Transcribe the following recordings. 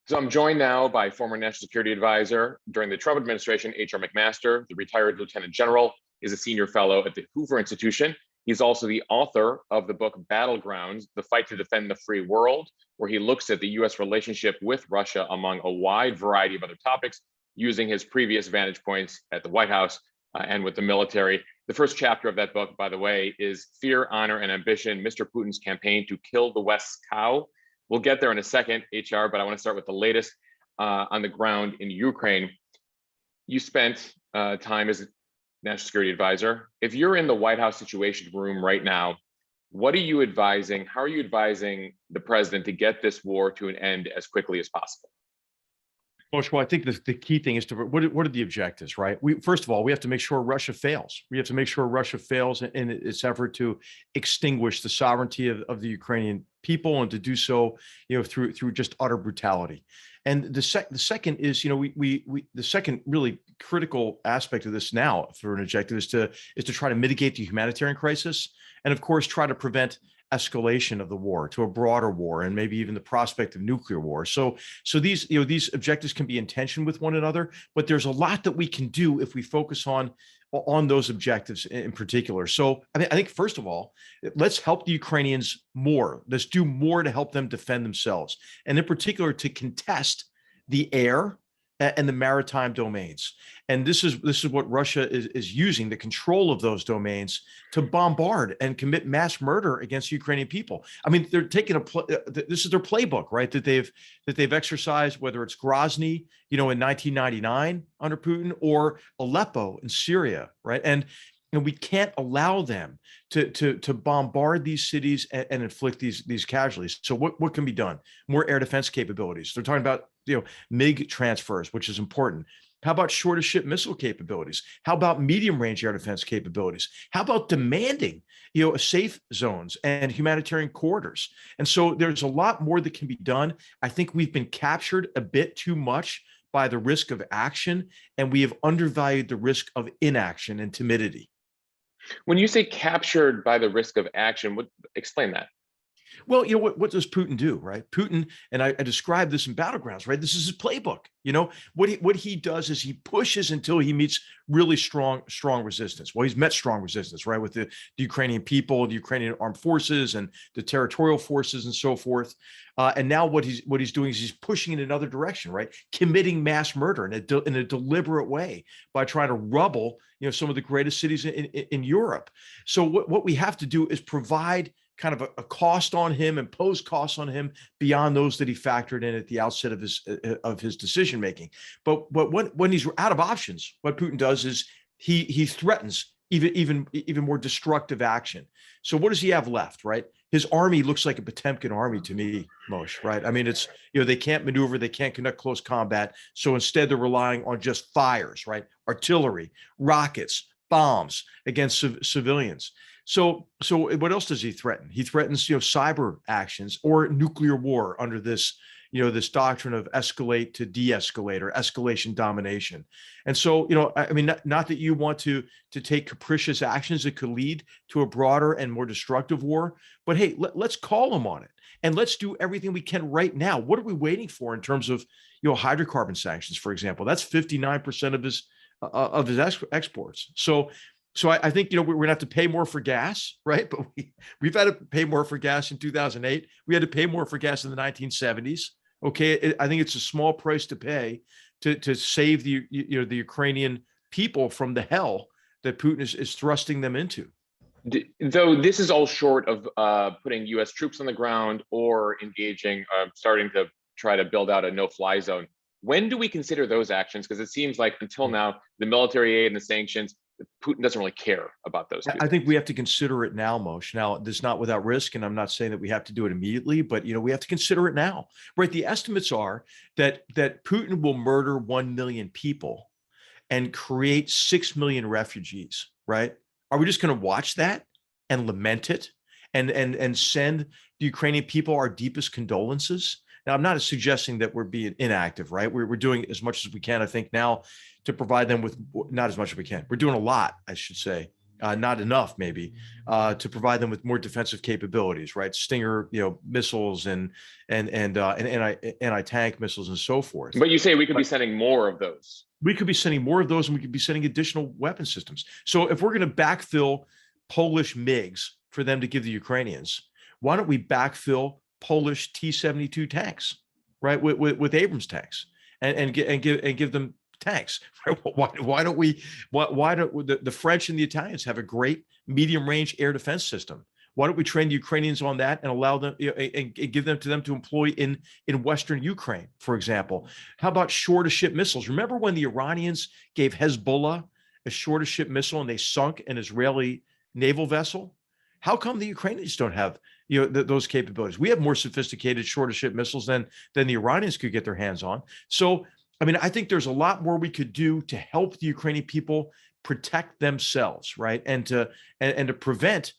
So I'm joined now by former National Security Advisor during the Trump administration, H.R. McMaster, the retired Lieutenant General, is a senior fellow at the Hoover Institution. He's also the author of the book Battlegrounds, The Fight to Defend the Free World, where he looks at the U.S. relationship with Russia among a wide variety of other topics, using his previous vantage points at the White House and with the military. The first chapter of that book, by the way, is Fear, Honor, and Ambition, Mr. Putin's Campaign to Kill the West's Cow. We'll get there in a second, HR, but I want to start with the latest on the ground in Ukraine. You spent time as a National Security Advisor. If you're in the White House Situation Room right now, what are you advising? How are you advising the president to get this war to an end as quickly as possible? Well, I think the key thing is what are the objectives, right? First of all, we have to make sure Russia fails. We have to make sure Russia fails in its effort to extinguish the sovereignty of the Ukrainian people, and to do so, through just utter brutality. And the second is, the second really critical aspect of this now for an objective is to try to mitigate the humanitarian crisis, and of course try to prevent escalation of the war to a broader war, and maybe even the prospect of nuclear war. So these objectives can be in tension with one another, but there's a lot that we can do if we focus on those objectives in particular. So I think first of all, let's help the Ukrainians more. Let's do more to help them defend themselves, and in particular to contest the air and the maritime domains. And this is what Russia is using, the control of those domains, to bombard and commit mass murder against Ukrainian people. I mean, they're taking this is their playbook, right? That they've exercised, whether it's Grozny, in 1999 under Putin, or Aleppo in Syria, right? And we can't allow them to bombard these cities and inflict these casualties. So what can be done? More air defense capabilities. They're talking about MiG transfers, which is important. How about short-of-ship missile capabilities? How about medium-range air defense capabilities? How about demanding, safe zones and humanitarian corridors? And so there's a lot more that can be done. I think we've been captured a bit too much by the risk of action, and we have undervalued the risk of inaction and timidity. When you say captured by the risk of action, explain that. Well, what does Putin do, right? Putin, and I described this in Battlegrounds, right? This is his playbook. What he does is he pushes until he meets really strong resistance. Well, he's met strong resistance, right, with the Ukrainian people, the Ukrainian armed forces, and the territorial forces, and so forth. And now what he's doing is he's pushing in another direction, right? Committing mass murder in a deliberate way by trying to rubble, some of the greatest cities in Europe. So what we have to do is provide kind of a cost on him, impose costs on him beyond those that he factored in at the outset of his decision making. But when he's out of options, what Putin does is he threatens even more destructive action. So what does he have left, right? His army looks like a Potemkin army to me, Moshe, right? I mean, it's, they can't maneuver, they can't conduct close combat. So instead they're relying on just fires, right? Artillery, rockets, bombs against civilians. So what else does he threaten? He threatens, cyber actions or nuclear war under this, this doctrine of escalate to de-escalate, or escalation domination. And so, I mean, not that you want to take capricious actions that could lead to a broader and more destructive war, but hey, let's call him on it, and let's do everything we can right now. What are we waiting for in terms of, hydrocarbon sanctions, for example? That's 59% of his exports. So I think, we're going to have to pay more for gas, right? But we've had to pay more for gas in 2008. We had to pay more for gas in the 1970s. Okay, I think it's a small price to pay to save the Ukrainian people from the hell that Putin is thrusting them into. Though this is all short of putting U.S. troops on the ground or engaging, starting to try to build out a no-fly zone. When do we consider those actions? Because it seems like until now, the military aid and the sanctions, Putin doesn't really care about those. I think we have to consider it now, Moshe. Now, this is not without risk, and I'm not saying that we have to do it immediately, but we have to consider it now, right? The estimates are that Putin will murder 1 million people and create 6 million refugees, right? Are we just going to watch that and lament it and send the Ukrainian people our deepest condolences? Now, I'm not suggesting that we're being inactive, right? We're doing as much as we can, I think, now to provide them with, not as much as we can. We're doing a lot, I should say, not enough maybe, to provide them with more defensive capabilities, right? Stinger, missiles and anti-tank missiles and so forth. But you say we could be But sending more of those. we could be sending more of those, and we could be sending additional weapon systems. So if we're going to backfill Polish MiGs for them to give the Ukrainians, why don't we backfill Polish T-72 tanks, right, with Abrams tanks, and give them tanks? Why don't we? Why don't the French and the Italians have a great medium range air defense system? Why don't we train the Ukrainians on that and allow them, and give them to employ in Western Ukraine, for example? How about shore-to-ship missiles? Remember when the Iranians gave Hezbollah a shore-to-ship missile and they sunk an Israeli naval vessel? How come the Ukrainians don't have those capabilities? We have more sophisticated shore-to-ship missiles than the Iranians could get their hands on. So, I mean, I think there's a lot more we could do to help the Ukrainian people protect themselves, right, and to prevent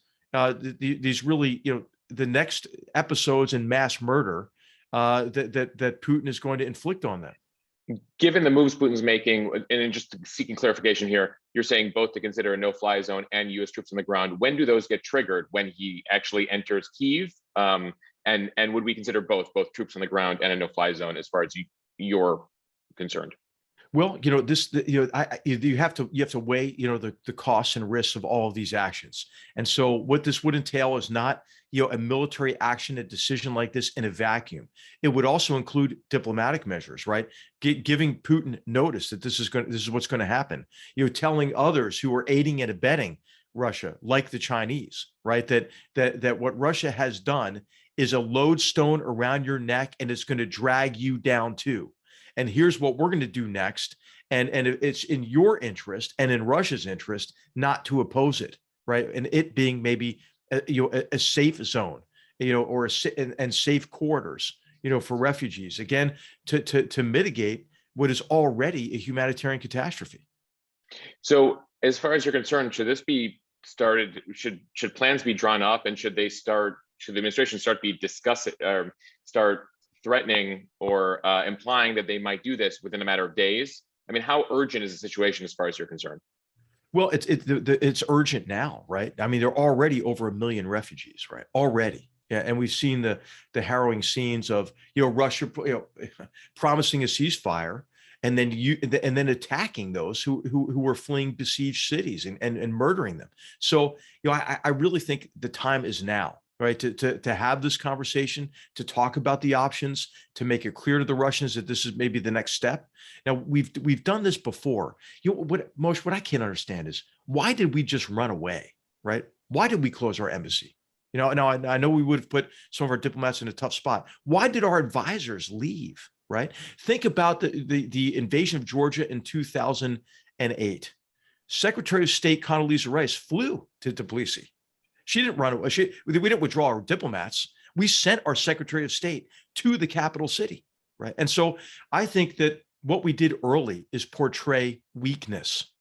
these really, the next episodes in mass murder that Putin is going to inflict on them. Given the moves Putin's making, and just seeking clarification here, you're saying both to consider a no-fly zone and U.S. troops on the ground. When do those get triggered? When he actually enters Kyiv? And would we consider both troops on the ground and a no-fly zone as far as you're concerned? Well, you have to weigh, the costs and risks of all of these actions. And so what this would entail is not, a military action, a decision like this in a vacuum. It would also include diplomatic measures, right? Giving Putin notice that this is what's going to happen. Telling others who are aiding and abetting Russia, like the Chinese, right? That what Russia has done is a lodestone around your neck, and it's going to drag you down too. And here's what we're going to do next. And it's in your interest and in Russia's interest not to oppose it, right? And it being maybe a safe zone, or and safe quarters, for refugees, again, to mitigate what is already a humanitarian catastrophe. So as far as you're concerned, should this be started? Should plans be drawn up, and should the administration start threatening or implying that they might do this within a matter of days? I mean, how urgent is the situation as far as you're concerned? Well, it's urgent now, right? I mean, there are already over 1 million refugees, right? Already. Yeah, and we've seen the harrowing scenes of, Russia, promising a ceasefire and then attacking those who were fleeing besieged cities and murdering them. So, I really think the time is now, right, to have this conversation, to talk about the options, to make it clear to the Russians that this is maybe the next step. Now, we've done this before. What I can't understand is, why did we just run away, right? Why did we close our embassy? Now I know we would have put some of our diplomats in a tough spot. Why did our advisors leave, right? Think about the invasion of Georgia in 2008. Secretary of State Condoleezza Rice flew to Tbilisi. She didn't run away. We didn't withdraw our diplomats. We sent our Secretary of State to the capital city, right? And so I think that what we did early is portray weakness.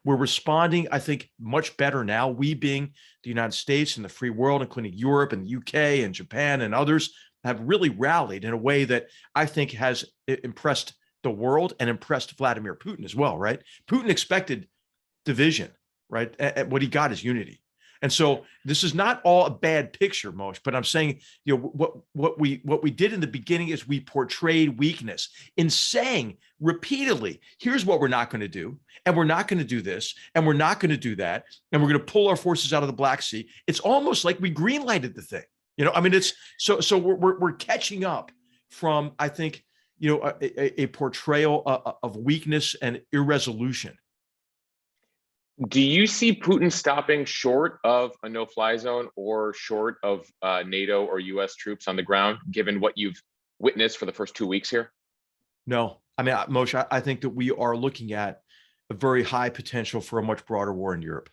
We're responding, I think, much better now. We, being the United States and the free world, including Europe and the UK and Japan and others, have really rallied in a way that I think has impressed the world and impressed Vladimir Putin as well, right? Putin expected division, right? And what he got is unity. And so this is not all a bad picture, Moshe, but I'm saying, what we did in the beginning is we portrayed weakness in saying repeatedly, here's what we're not going to do, and we're not going to do this, and we're not going to do that, and we're going to pull our forces out of the Black Sea. It's almost like we greenlighted the thing. I mean, it's so we're catching up from, I think, a portrayal of weakness and irresolution. Do you see Putin stopping short of a no-fly zone or short of NATO or U.S. troops on the ground, given what you've witnessed for the first 2 weeks here? No, I mean, Moshe, I think that we are looking at a very high potential for a much broader war in Europe.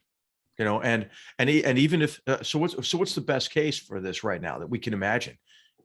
And even if so, what's the best case for this right now that we can imagine?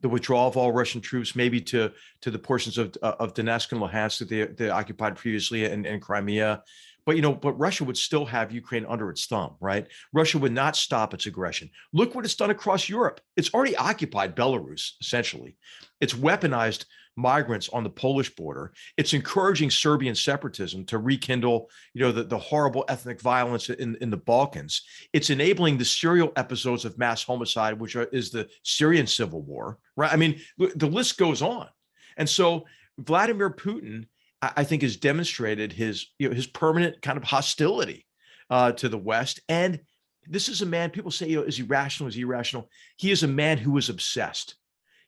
The withdrawal of all Russian troops, maybe to the portions of Donetsk and Luhansk that they occupied previously, and Crimea. But Russia would still have Ukraine under its thumb, right? Russia would not stop its aggression. Look what it's done across Europe. It's already occupied Belarus, essentially. It's weaponized migrants on the Polish border. It's encouraging Serbian separatism to rekindle, the horrible ethnic violence in the Balkans. It's enabling the serial episodes of mass homicide, which is the Syrian civil war, right? I mean, the list goes on. And so Vladimir Putin, I think, has demonstrated his permanent kind of hostility to the West. And this is a man, people say, is he rational? Is he irrational? He is a man who is obsessed.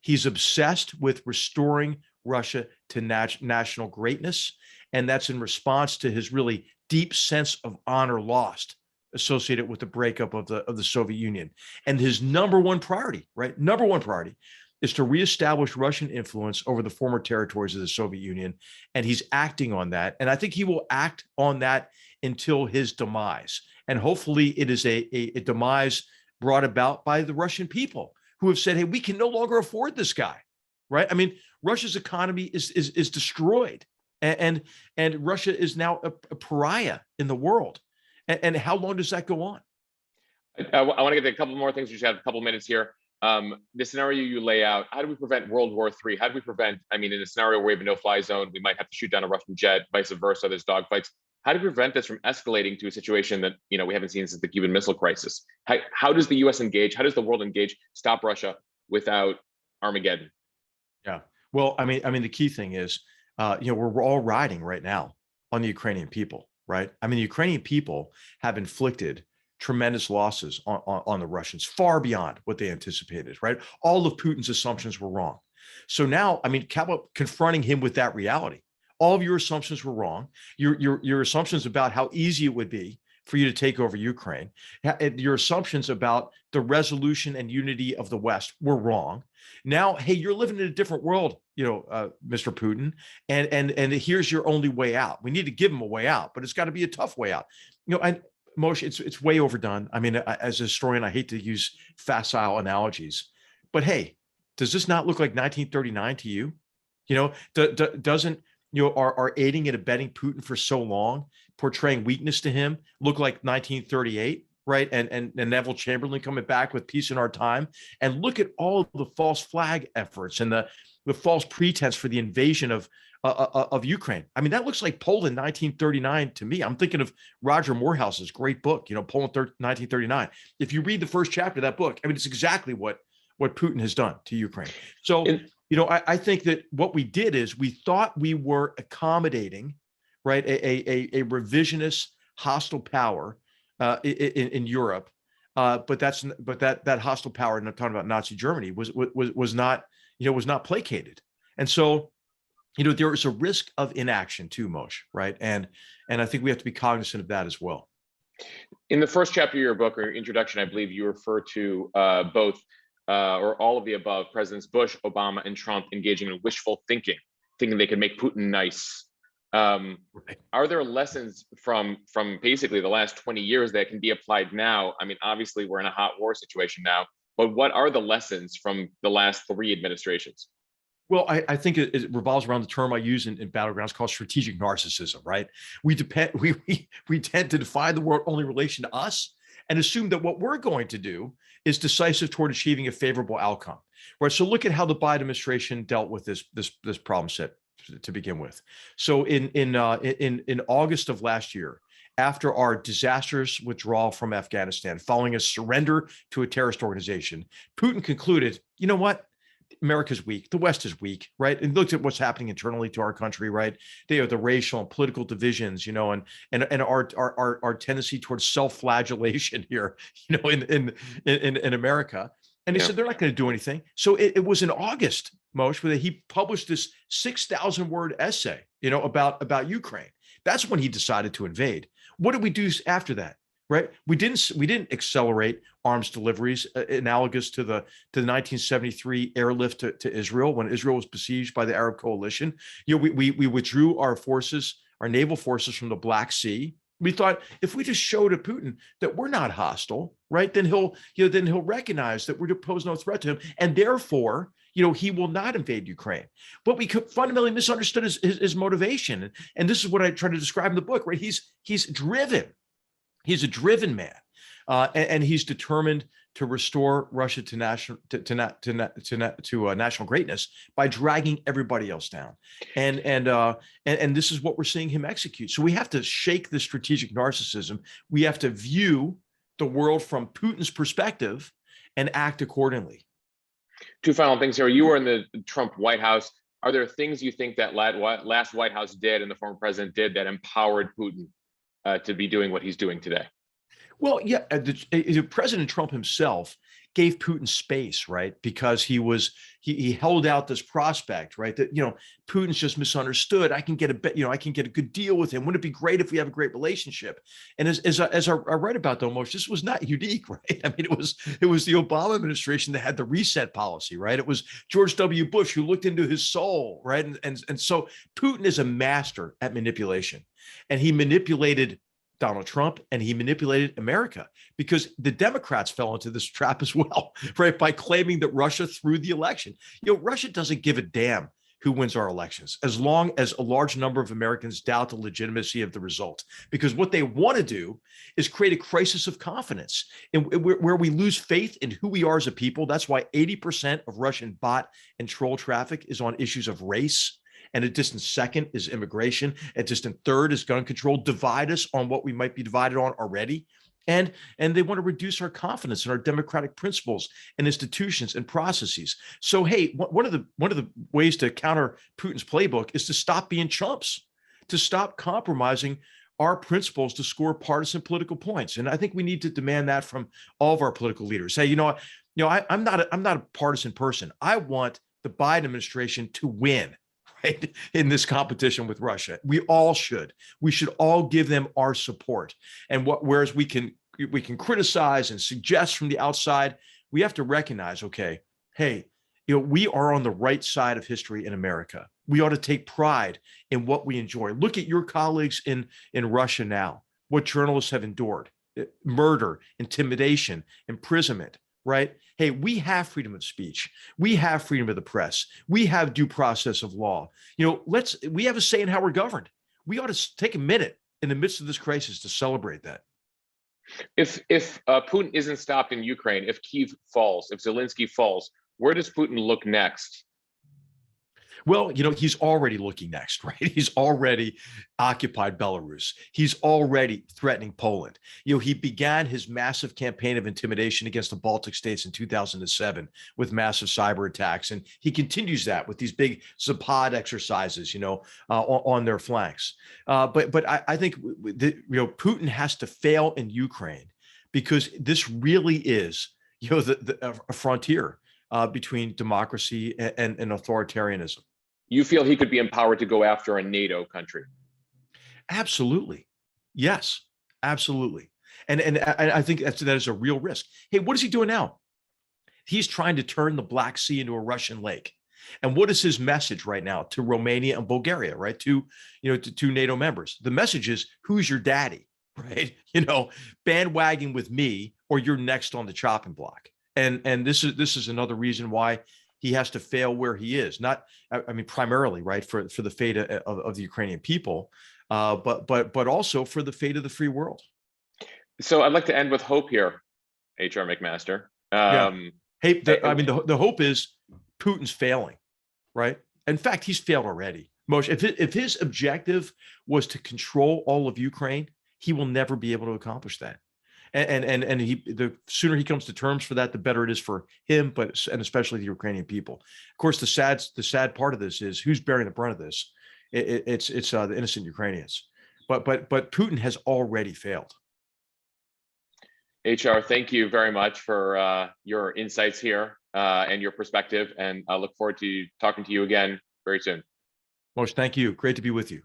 He's obsessed with restoring Russia to national greatness. And that's in response to his really deep sense of honor lost associated with the breakup of the Soviet Union. And his number one priority, right? Number one priority is to reestablish Russian influence over the former territories of the Soviet Union. And he's acting on that. And I think he will act on that until his demise. And hopefully it is a demise brought about by the Russian people who have said, hey, we can no longer afford this guy, right? I mean, Russia's economy is destroyed. And Russia is now a pariah in the world. And how long does that go on? I want to get to a couple more things. We just have a couple minutes here. The scenario you lay out, how do we prevent World War III? How do we prevent, in a scenario where we have a no-fly zone, we might have to shoot down a Russian jet, vice versa, there's dogfights. How do we prevent this from escalating to a situation that, we haven't seen since the Cuban Missile Crisis? How does the US engage? How does the world engage, stop Russia without Armageddon? Yeah. Well, the key thing is, we're all riding right now on the Ukrainian people, right? The Ukrainian people have inflicted tremendous losses on the Russians, far beyond what they anticipated, right? All of Putin's assumptions were wrong. So now, confronting him with that reality, all of your assumptions were wrong. Your assumptions about how easy it would be for you to take over Ukraine, your assumptions about the resolution and unity of the West were wrong. Now, hey, you're living in a different world, Mr. Putin, and here's your only way out. We need to give him a way out, but it's got to be a tough way out. And Moshe, it's way overdone. As a historian, I hate to use facile analogies, but hey, does this not look like 1939 to you? Doesn't our aiding and abetting Putin for so long, portraying weakness to him, look like 1938, right? And Neville Chamberlain coming back with peace in our time, and look at all of the false flag efforts and the false pretense for the invasion of Ukraine. That looks like Poland 1939 to me. I'm thinking of Roger Morehouse's great book, Poland 1939. If you read the first chapter of that book, it's exactly what Putin has done to Ukraine. So, I think that what we did is we thought we were accommodating, right, a revisionist hostile power in Europe, but that hostile power, and I'm talking about Nazi Germany, was not placated, and so. There is a risk of inaction too, Moshe, right? And I think we have to be cognizant of that as well. In the first chapter of your book, or your introduction, I believe you refer to both or all of the above, Presidents Bush, Obama, and Trump engaging in wishful thinking they could make Putin nice. Right. Are there lessons from basically the last 20 years that can be applied now? Obviously, we're in a hot war situation now, but what are the lessons from the last 3 administrations? Well, I think it revolves around the term I use in Battlegrounds called strategic narcissism, right? We tend to define the world only in relation to us and assume that what we're going to do is decisive toward achieving a favorable outcome, right? So look at how the Biden administration dealt with this problem set to begin with. So in August of last year, after our disastrous withdrawal from Afghanistan, following a surrender to a terrorist organization, Putin concluded, you know what? America's weak. The West is weak, right? And looked at what's happening internally to our country, right? They are the racial and political divisions, and our tendency towards self-flagellation here, in America. And he said they're not going to do anything. So it was in August, Moshe, where he published this 6,000-word essay, about Ukraine. That's when he decided to invade. What did we do after that? Right, we didn't accelerate arms deliveries analogous to the 1973 airlift to Israel when Israel was besieged by the Arab coalition. We withdrew our naval forces from the Black Sea. We thought if we just show to Putin that we're not hostile, right, then he'll recognize that we're to pose no threat to him, and therefore, he will not invade Ukraine. But we fundamentally misunderstood his motivation, and this is what I try to describe in the book. Right, he's driven. He's a driven man, and he's determined to restore Russia to national greatness by dragging everybody else down, and this is what we're seeing him execute. So we have to shake the strategic narcissism. We have to view the world from Putin's perspective and act accordingly. Two final things here. You were in the Trump White House. Are there things you think that last White House did and the former president did that empowered Putin to be doing what he's doing today? Well, yeah, President Trump himself gave Putin space, right? Because he held out this prospect, right? That, Putin's just misunderstood. I can get I can get a good deal with him. Wouldn't it be great if we have a great relationship? And as I write about, though, Moshe, this was not unique, right? I mean, it was the Obama administration that had the reset policy, right? It was George W. Bush who looked into his soul, right? And so Putin is a master at manipulation, and he manipulated Donald Trump, and he manipulated America, because the Democrats fell into this trap as well, right? By claiming that Russia threw the election. Russia doesn't give a damn who wins our elections, as long as a large number of Americans doubt the legitimacy of the result, because what they want to do is create a crisis of confidence where we lose faith in who we are as a people. That's why 80% of Russian bot and troll traffic is on issues of race. And a distant second is immigration. A distant third is gun control. Divide us on what we might be divided on already. And they want to reduce our confidence in our democratic principles and institutions and processes. So, hey, one of the ways to counter Putin's playbook is to stop being chumps, to stop compromising our principles to score partisan political points. And I think we need to demand that from all of our political leaders. Hey, I'm not a partisan person. I want the Biden administration to win, right, in this competition with Russia. We all should. We should all give them our support. And whereas we can criticize and suggest from the outside, we have to recognize, okay, hey, we are on the right side of history in America. We ought to take pride in what we enjoy. Look at your colleagues in Russia now, what journalists have endured: murder, intimidation, imprisonment, right? Hey, we have freedom of speech. We have freedom of the press. We have due process of law. We have a say in how we're governed. We ought to take a minute in the midst of this crisis to celebrate that. If Putin isn't stopped in Ukraine, if Kyiv falls, if Zelensky falls, where does Putin look next? Well, he's already looking next, right? He's already occupied Belarus. He's already threatening Poland. He began his massive campaign of intimidation against the Baltic states in 2007 with massive cyber attacks. And he continues that with these big Zapad exercises, on their flanks. But I think Putin has to fail in Ukraine, because this really is, a frontier between democracy and authoritarianism. You feel he could be empowered to go after a NATO country? Absolutely. Yes, absolutely. And I think that is a real risk. Hey, what is he doing now? He's trying to turn the Black Sea into a Russian lake. And what is his message right now to Romania and Bulgaria, right? To NATO members. The message is, who's your daddy, right? Bandwagon with me, or you're next on the chopping block. And this is another reason why he has to fail where he is. Primarily, right, for the fate of the Ukrainian people, but also for the fate of the free world. So I'd like to end with hope here, H.R. McMaster. Hey, the hope is Putin's failing, right? In fact, he's failed already. Moshe, if his objective was to control all of Ukraine, he will never be able to accomplish that. And the sooner he comes to terms for that, the better it is for him, and especially the Ukrainian people. Of course, the sad part of this is, who's bearing the brunt of this? It's the innocent Ukrainians. But Putin has already failed. HR, thank you very much for your insights here and your perspective, and I look forward to talking to you again very soon. Moshe, thank you. Great to be with you.